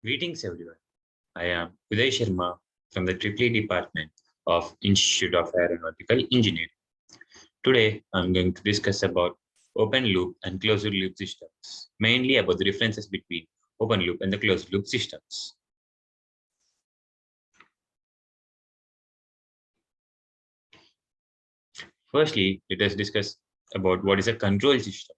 Greetings everyone. I am Uday Sharma from the EEE Department of Institute of Aeronautical Engineering. Today I'm going to discuss about open loop and closed loop systems, mainly about the differences between open loop and the closed loop systems. Firstly, let us discuss about what is a control system.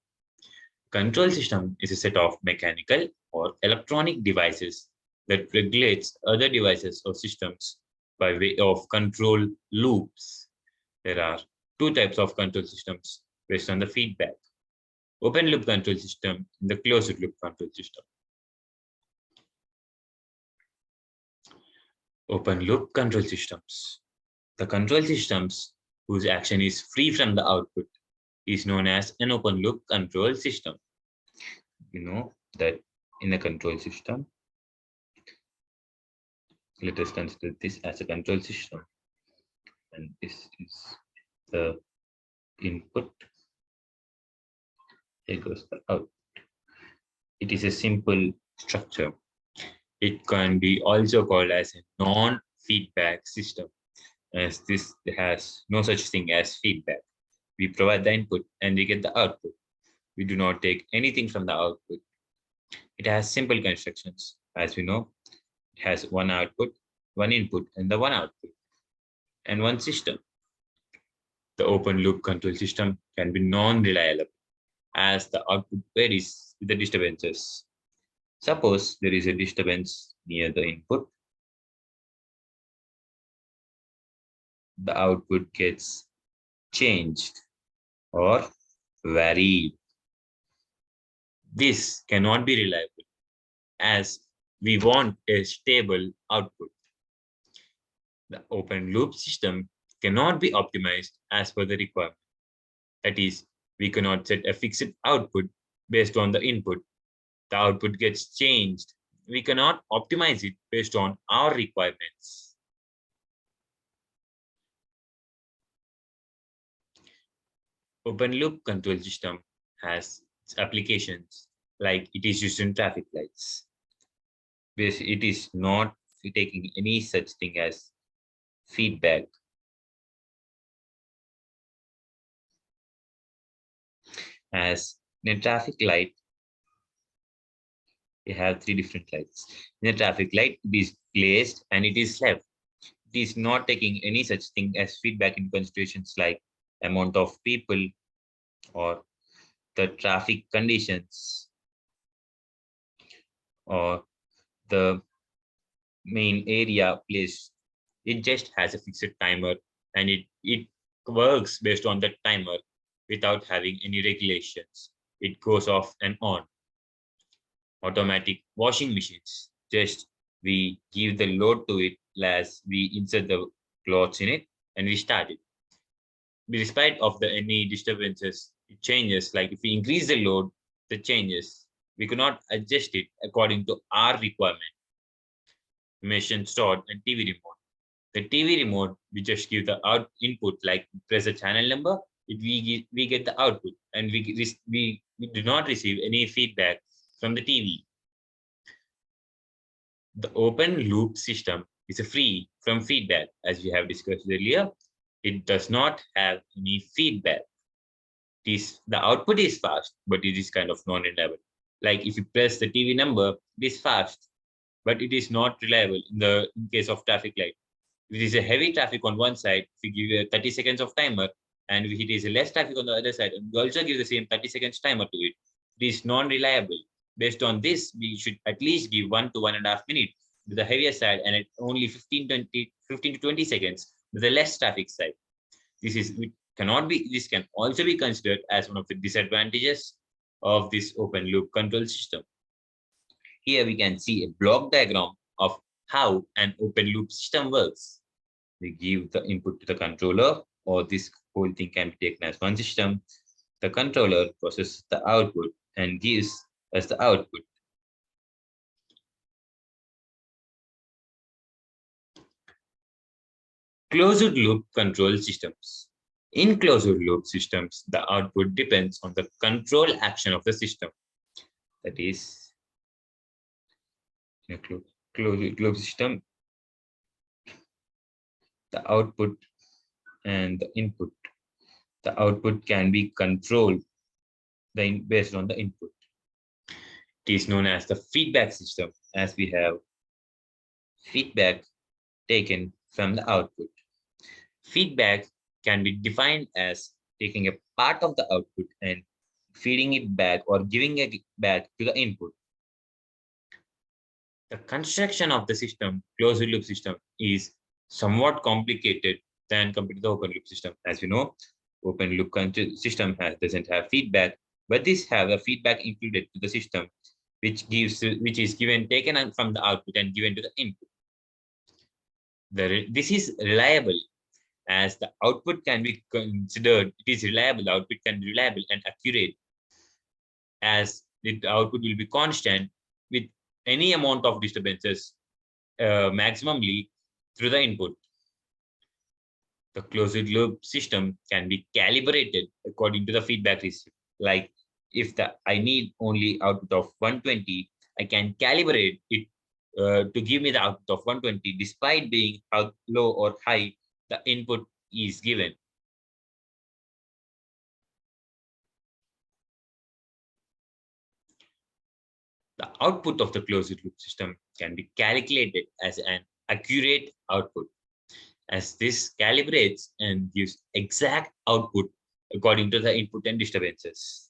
Control system is a set of mechanical or electronic devices that regulates other devices or systems by way of control loops. There are two types of control systems based on the feedback: open loop control system and the closed loop control system. Open loop control systems. The control systems whose action is free from the output is known as an open loop control system. You know that in a control system, let us consider this as a control system, and this is the input. Here goes the output. It is a simple structure. It can be also called as a non-feedback system, as this has no such thing as feedback. We provide the input and we get the output. We do not take anything from the output. It has simple constructions. As we know, it has one output, one input, and the one output, and one system. The open loop control system can be non-reliable, as the output varies with the disturbances. Suppose there is a disturbance near the input. The output gets changed or varied. This cannot be reliable, as we want a stable output. The open loop system cannot be optimized as per the requirement. That is, we cannot set a fixed output based on the input. The output gets changed. We cannot optimize it based on our requirements. Open loop control system has applications like it is used in traffic lights. It is not taking any such thing as feedback. As in a traffic light, we have three different lights. In a traffic light, it is placed and it is left. It is not taking any such thing as feedback in considerations like amount of people or the traffic conditions or the main area placed. It just has a fixed timer and it works based on the timer without having any regulations. It goes off and on. Automatic washing machines, just we give the load to it as we insert the clothes in it and we start it. Despite of the any disturbances, it changes. Like if we increase the load, the changes. We cannot adjust it according to our requirement. Machine stored and TV remote. The TV remote, we just give the input, like press a channel number, we get the output, and we do not receive any feedback from the TV. The open loop system is free from feedback, as we have discussed earlier. It does not have any feedback. The output is fast, but it is kind of non-reliable. Like if you press the TV number, it is fast, but it is not reliable in case of traffic light. If it is a heavy traffic on one side, if you give 30 seconds of timer, and if it is less traffic on the other side, and we also give the same 30 seconds timer to it, it is non-reliable. Based on this, we should at least give 1 to 1.5 minutes to the heavier side and at only 15 to 20 seconds to the less traffic side. This can also be considered as one of the disadvantages of this open loop control system. Here we can see a block diagram of how an open loop system works. We give the input to the controller, or this whole thing can be taken as one system. The controller processes the output and gives us the output. Closed loop control systems. In closed loop systems, the output depends on the control action of the system. That is, In a closed loop system, the output and the input. The output can be controlled based on the input. It is known as the feedback system, as we have feedback taken from the output. Feedback can be defined as taking a part of the output and feeding it back or giving it back to the input. The construction of the system, closed loop system, is somewhat complicated than compared to the open loop system. As we know, open loop system doesn't have feedback, but this have a feedback included to the system, which is taken from the output and given to the input. This is reliable, as the output can be considered, it is reliable, the output can be reliable and accurate, as the output will be constant with any amount of disturbances maximally through the input. The closed loop system can be calibrated according to the feedback received. Like if I need only output of 120, I can calibrate it to give me the output of 120 despite being how low or high the input is given. The output of the closed loop system can be calculated as an accurate output, as this calibrates and gives exact output according to the input and disturbances.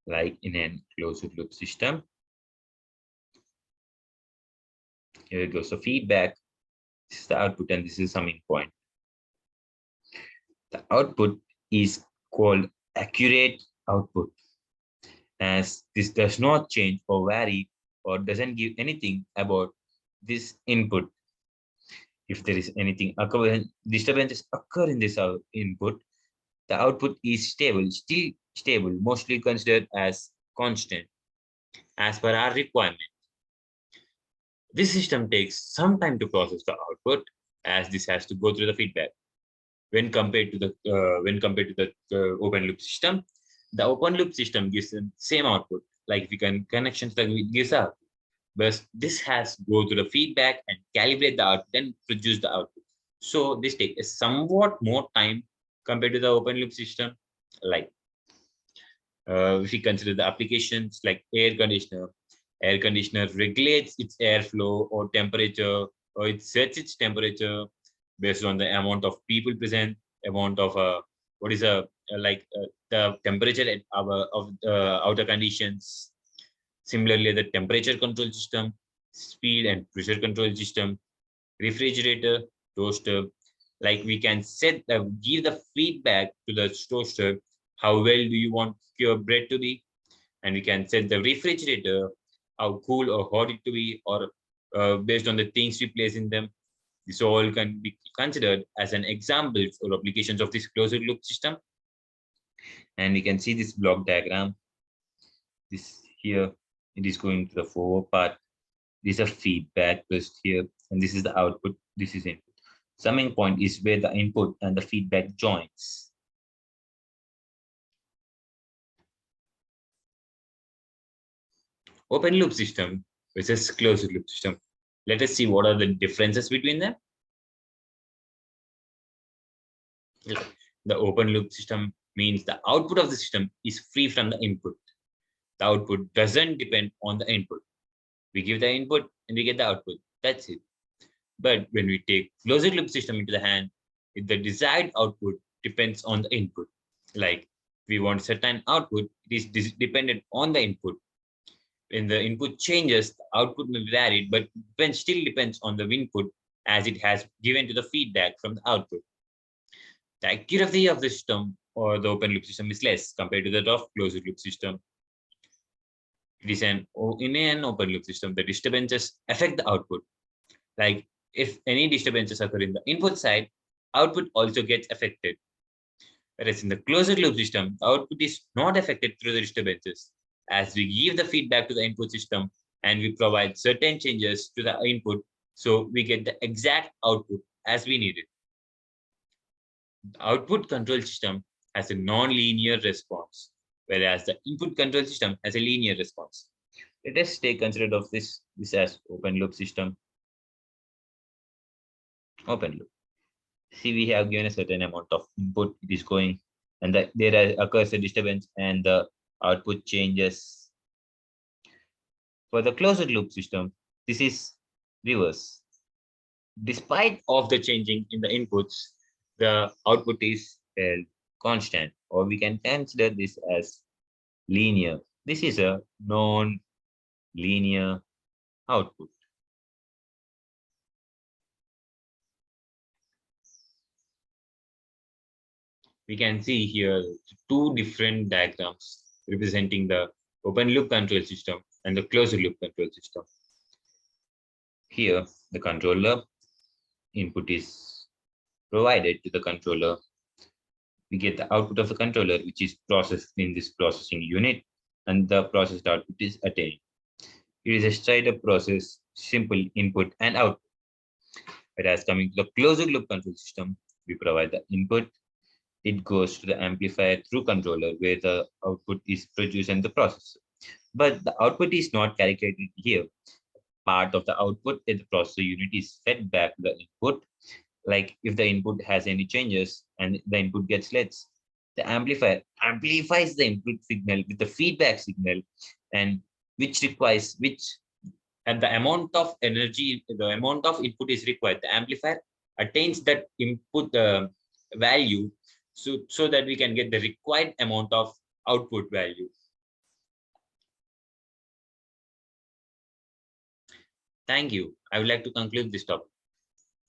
Like in a closed loop system, here goes the feedback, this is the output, and this is summing point. The output is called accurate output, as this does not change or vary or doesn't give anything about this input. If there is anything disturbances occur in this input, the output is still stable, mostly considered as constant as per our requirement. This system takes some time to process the output, as this has to go through the feedback. When compared to the open loop system, the open loop system gives the same output, like we can connections that it gives out. But this has to go through the feedback and calibrate the output and produce the output. So this takes somewhat more time compared to the open loop system. Like if we consider the applications like air conditioner regulates its airflow or temperature, or it sets its temperature based on the amount of people present, amount of the temperature at of outer conditions. Similarly, the temperature control system, speed and pressure control system, refrigerator, toaster, like we can give the feedback to the toaster, how well do you want your bread to be, and we can set the refrigerator how cool or hot it to be, or based on the things we place in them. This all can be considered as an example or applications of this closed loop system. And we can see this block diagram. This here, it is going to the forward part. These are feedback first here, and this is the output. This is input. Summing point is where the input and the feedback joins. Open loop system versus closed loop system. Let us see what are the differences between them. The open loop system means the output of the system is free from the input. The output doesn't depend on the input. We give the input and we get the output. That's it. But when we take closed loop system into the hand, the desired output depends on the input. Like we want certain output, it is dependent on the input. When the input changes, the output may vary, but still depends on the input as it has given to the feedback from the output. The accuracy of the system or the open loop system is less compared to that of closed loop system. It is in an open loop system, the disturbances affect the output. Like if any disturbances occur in the input side, output also gets affected. Whereas in the closed loop system, the output is not affected through the disturbances, as we give the feedback to the input system and we provide certain changes to the input, so we get the exact output as we need it. The output control system has a non-linear response, whereas the input control system has a linear response. Let us take consider of this as open loop system. Open loop. See, we have given a certain amount of input, it is going, and there occurs a disturbance and the output changes. For the closed loop system, this is reverse. Despite of the changing in the inputs, the output is held constant, or we can consider this as linear. This is a non-linear output. We can see here two different diagrams representing the open loop control system and the closed loop control system. Here, the controller input is provided to the controller. We get the output of the controller, which is processed in this processing unit, and the processed output is attained. It is a straight-up process, simple input and output. Whereas coming to the closed loop control system, we provide the input, it goes to the amplifier through controller where the output is produced in the processor. But the output is not calculated here. Part of the output in the processor unit is fed back to the input. Like if the input has any changes and the input gets less, the amplifier amplifies the input signal with the feedback signal, and which requires which and the amount of energy, the amount of input is required. The amplifier attains that input value so that we can get the required amount of output value. Thank you. I would like to conclude this topic.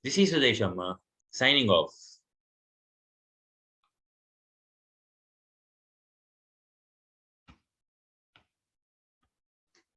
This is Uday Sharma signing off.